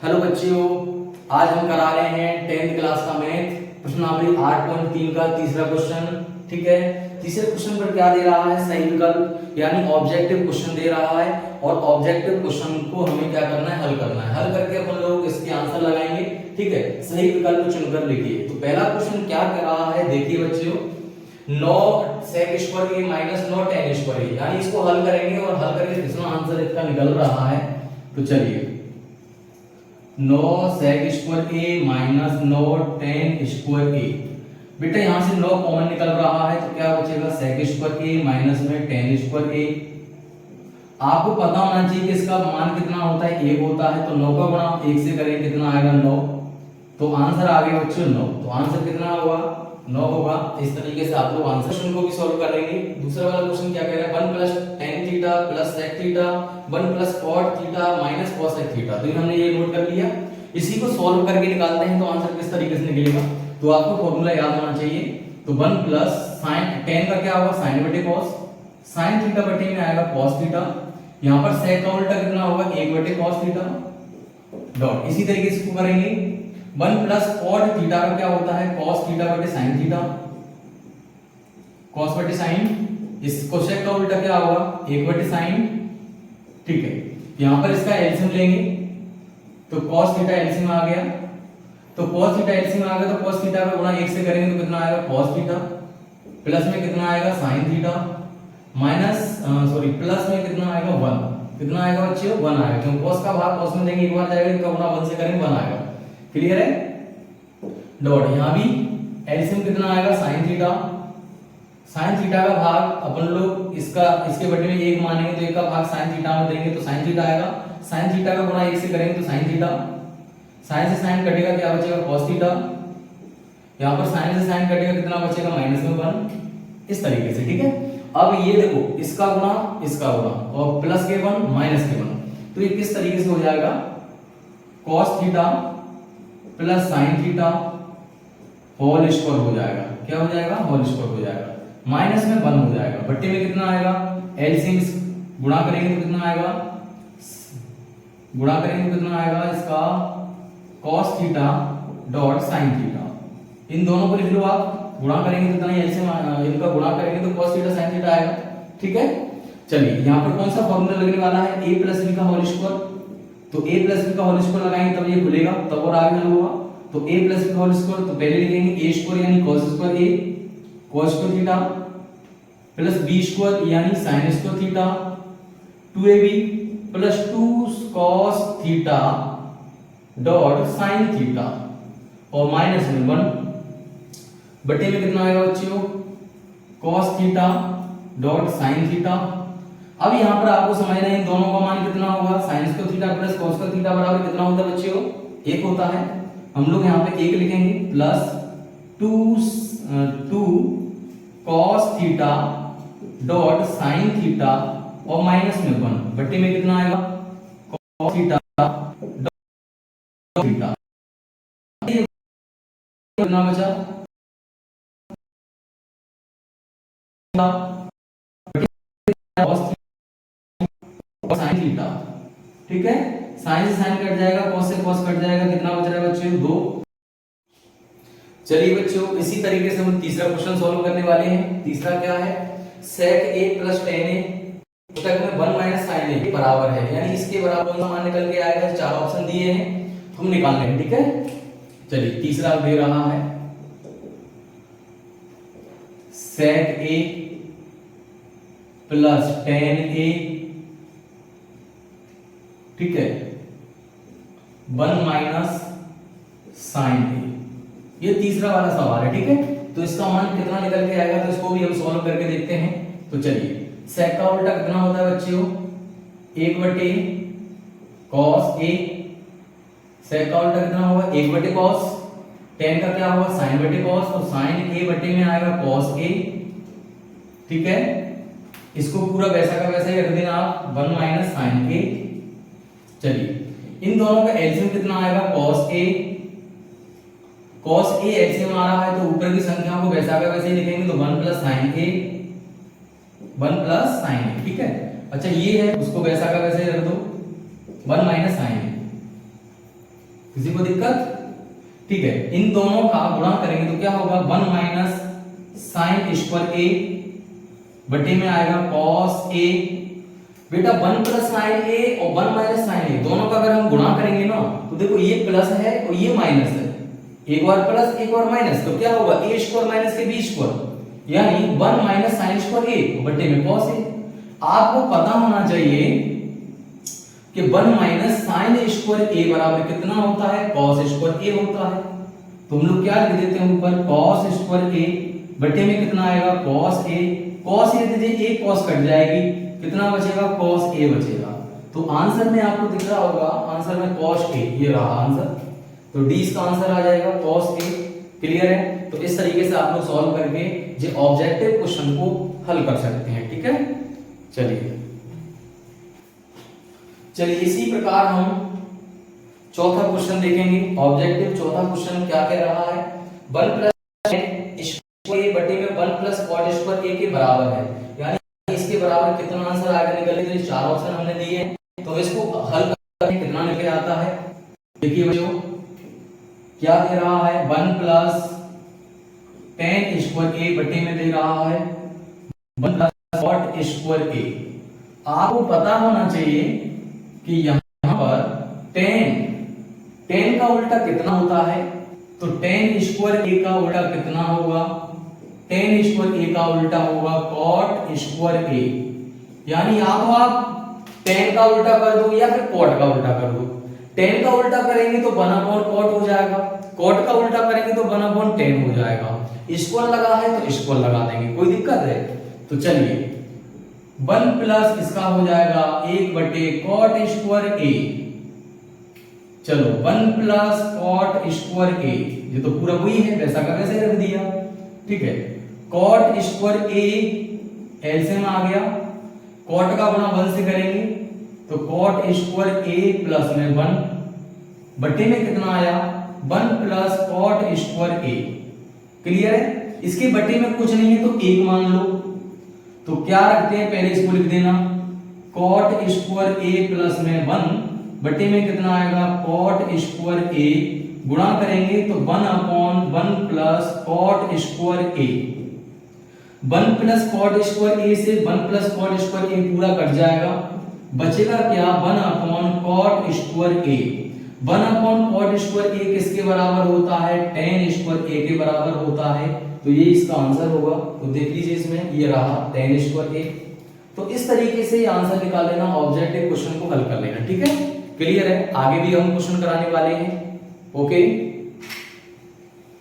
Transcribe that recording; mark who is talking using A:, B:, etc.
A: Hello बच्चों, आज हम करा रहे हैं 10th क्लास का मैथ प्रश्नावली 8.3 का तीसरा क्वेश्चन। ठीक है, तीसरे क्वेश्चन पर क्या दे रहा है? सही विकल्प यानी ऑब्जेक्टिव क्वेश्चन दे रहा है और ऑब्जेक्टिव क्वेश्चन को हमें क्या करना है? हल करना है। हल करके अपन लोग इसके आंसर लगाएंगे। ठीक है, सही विकल्प चुनकर लिखिए। तो पहला क्वेश्चन क्या कर रहा है देखिए बच्चों, 9 sec square a minus 9 tan square a, यानी इसको हल करेंगे और हल करके कितना आंसर इसका निकल रहा है। तो चलिए 9 sec square a minus 9 tan square a, बेटा यहां से 9 कॉमन निकल रहा है तो क्या बचेगा? sec स्क्वायर a माइनस में tan स्क्वायर a। आपको पता होना चाहिए कि इसका मान कितना होता है? 1 होता है। तो 9 का गुणा 1 से करें कितना आएगा? 9। तो आंसर आ गया बच्चों 9। तो आंसर कितना होगा? 9 होगा। इस तरीके से आप लोग आंसर क्वेश्चन को भी सॉल्व कर लेंगे। दूसरा वाला क्वेश्चन क्या कह रहा है? 1 plus tan theta plus sec theta 1 plus cot theta minus cos theta. तो हमने ये नोट कर लिया। इसी को सॉल्व करके निकालते हैं तो आंसर किस तरीके से निकलेगा। तो आपको फॉर्मूला याद होना चाहिए। तो 1 प्लस sin tan का क्या होगा? sin बटे cos, sin थीटा बटे में आएगा cos थीटा। यहां पर sec का उल्टा कितना होगा? 1 बटे cos थीटा डॉट। इसी तरीके से इसको करेंगे 1 प्लस cot थीटा का क्या होता है? cos थीटा बटे sin थीटा, cos बटे sin। इस कोसेक का उल्टा क्या होगा? 1 बटे sin। ठीक है, यहां पर इसका एलसीएम लेंगे तो cos थीटा एलसीएम आ गया। तो cos थीटा एलसीएम आ गया तो cos थीटा का गुणा 1 से करेंगे तो कितना आएगा? cos थीटा प्लस में कितना आएगा? sin थीटा माइनस प्लस में कितना आएगा? 1। कितना आएगा बच्चों? 1 आएगा, क्योंकि cos का भाग cos में देंगे एक बार जाएगा, इनका गुणा 1 से करेंगे 1 आएगा। क्लियर है? डॉट। यहां भी एलसीएम कितना आएगा? sin theta. sin थीटा का भाग अपन लोग इसके बटे में 1 मानेंगे तो 1 का भाग sin थीटा में देंगे तो sin थीटा आएगा। sin थीटा का गुणा 1 से करेंगे तो sin थीटा। sin से sin कटेगा, क्या बचेगा? cos theta. यहां पर sin से sin कटेगा, कितना बचेगा? माइनस में 1। इस तरीके से। ठीक है, अब ये देखो इसका गुणा और प्लस के 1 माइनस के 1, तो ये किस तरीके से हो जाएगा? cos theta plus sin theta whole square हो जाएगा। क्या हो जाएगा? होल स्क्वायर हो जाएगा। माइनस में 1 हो जाएगा। बट्टे में कितना आएगा? एलसीएम गुणा करेंगे तो कितना आएगा? गुणा करेंगे तो कितना आएगा इसका? cos theta dot sin theta. इन दोनों को लिख लो आप। गुणा करेंगे तो कितना? एलसीएम इनका गुणा करेंगे तो cos थीटा sin थीटा आएगा। ठीक है, चलिए यहां पर कौन सा फॉर्मूला लगने वाला है? a प्लस b का होल स्क्वायर। तो a प्लस b का होल स्क्वायर लगाएंगे तब ये खुलेगा, तब और आगे हल होगा। तो a प्लस b का होल स्क्वायर तो पहले लिखेंगे a स्क्वायर यानी cos square a cos square theta plus b square यानी sin square theta 2ab plus 2 cos theta dot sin theta और माइनस में 1 बटे में कितना आएगा बच्चों? cos theta dot sin theta. अब यहां पर आपको समझना है इन दोनों का मान कितना होगा? sin square theta plus cos square theta बराबर कितना होता है बच्चों? 1 होता है। हम लोग यहां पे 1 लिखेंगे plus 2 cos theta dot sin theta और माइनस में 1 बटे में कितना आएगा? cos theta dot theta. कितना बचा? sin theta. ठीक है, sin से sin कट जाएगा, cos से cos कट जाएगा, कितना बच रहा है बच्चों? 2। चलिए बच्चों, इसी तरीके से हम तीसरा क्वेश्चन सॉल्व करने वाले हैं। तीसरा क्या है? sec a plus tan a तक में 1 माइनस sin a बराबर है, यानी इसके बराबर कौन सा मान निकल के आएगा? चार ऑप्शन दिए हैं, हम निकाल लेंगे। ठीक है, चलिए तीसरा दे रहा है sec a plus tan a, ठीक है, 1 माइनस sin a। ये तीसरा वाला सवाल है। ठीक है, तो इसका मान कितना निकल के आएगा तो इसको भी हम सॉल्व करके देखते हैं। तो चलिए sec का उल्टा कितना होता है बच्चों? 1 बटे cos a। sec का उल्टा कितना होगा? 1 बटे cos। tan का क्या होगा? sin बटे cos, तो sin a बटे में आएगा cos a। ठीक है, इसको पूरा वैसा का वैसा ही रख देना आप, 1 माइनस sin a। चलिए इन दोनों का एलसीएम कितना आएगा? cos a। cos a LCM आ रहा है तो ऊपर की संख्या को वैसा का वैसे ही लिखेंगे तो 1 plus sin a 1 plus sin a। ठीक है, अच्छा ये है उसको वैसा का वैसे ही रख दो 1 माइनस sin a। किसी को दिक्कत? ठीक है, इन दोनों का गुणा करेंगे तो क्या होगा 1 माइनस साइन स्क्वायर ए बटे में आएगा कॉस ए। बेटा 1 प्लस साइन ए और 1 माइनस साइन ए दोनों का अगर हम गुणा करेंगे ना तो देखो ये प्लस है और ये माइनस है, एक बार प्लस एक बार माइनस, तो क्या होगा ए स्क्वायर माइनस के बी स्क्वायर, यानी 1 माइनस साइन स्क्वायर ए बटे में कॉस ए। आपको पता होना चाहिए कि 1 माइनस साइन स्क्वायर ए बराबर कितना होता है, कॉस स्क्वायर ए होता है। तो हम लोग क्या लिख देते हैं ऊपर कॉस स्क्वायर ए बटे में कितना आएगा कॉस ए। कॉस ए दीजिए एक कॉस कट जाएगी, कितना बचेगा कॉस ए बचेगा। तो आंसर में आपको दिख रहा होगा, आंसर में कॉस ए, ये रहा आंसर। तो डी इसका आंसर आ जाएगा कॉस ए। क्लियर है? तो इस तरीके से आप लोग सॉल्व करके जो ऑब्जेक्टिव क्वेश्चन को हल कर सकते हैं। ठीक है, चलिए इसी प्रकार हम चौथा क्वेश्चन देखेंगे। ऑब्जेक्टिव चौथा क्वेश्चन क्या कह रहा है, 1 प्लस स्क्वायर ए बटे में 1 प्लस कॉट स्क्वायर ए के बराबर है, यानी इसके बराबर कितना आंसर आएगा निकल के, चार ऑप्शन हमने दिए हैं, तो इसको हल करके कितना निकल आता है। देखिए बच्चों क्या दे रहा है, 1 प्लस टेन स्क्वायर ए बटे में दे रहा है 1 प्लस कॉट स्क्वायर ए। आपको पता होना चाहिए कि यहां पर टेन का उल्टा कितना होता है, तो टेन स्क्वायर ए का उल्टा कितना होगा, टेन स्क्वायर ए का उल्टा होगा कॉट स्क्वायर ए। यानी या तो आप टेन का उल्टा कर दो या फिर कॉट का उल्टा कर दो। टेन का उल्टा करेंगे तो 1/cot हो जाएगा, कॉट का उल्टा करेंगे तो 1/10 हो जाएगा। स्क्वायर लगा है तो स्क्वायर लगा देंगे, कोई दिक्कत है? तो चलिए 1 प्लस इसका हो जाएगा 1 बटे कॉट स्क्वायर ए। चलो 1 प्लस कॉट स्क्वायर ए, ये तो पूरा वही है, वैसा का वैसे रख दिया। ठीक है, कॉट स्क्वायर ए एलसीएम आ गया, कॉट का गुणा 1 से करेंगे तो कॉट स्क्वायर ए प्लस में 1 बटे में कितना आया 1 प्लस कॉट स्क्वायर ए। क्लियर है? इसके बटे में कुछ नहीं है तो 1 मान लो, तो क्या रखते हैं पहले इसको लिख देना कॉट स्क्वायर ए प्लस में 1 बटे में कितना आएगा कॉट स्क्वायर ए, गुणा करेंगे तो 1/1 प्लस कॉट स्क्वायर ए। 1 प्लस कॉट स्क्वायर ए से 1 प्लस कॉट स्क्वायर ए पूरा कट जाएगा, बचेगा क्या 1/cot स्क्वायर ए। 1/cot स्क्वायर ए किसके बराबर होता है, tan स्क्वायर ए के बराबर होता है, तो ये इसका आंसर होगा। तो देख लीजिए इसमें ये रहा tan स्क्वायर ए। तो इस तरीके से ये आंसर निकाल लेना, ऑब्जेक्टिव क्वेश्चन को हल कर लेना। ठीक है, क्लियर है? आगे भी हम क्वेश्चन कराने वाले हैं। ओके।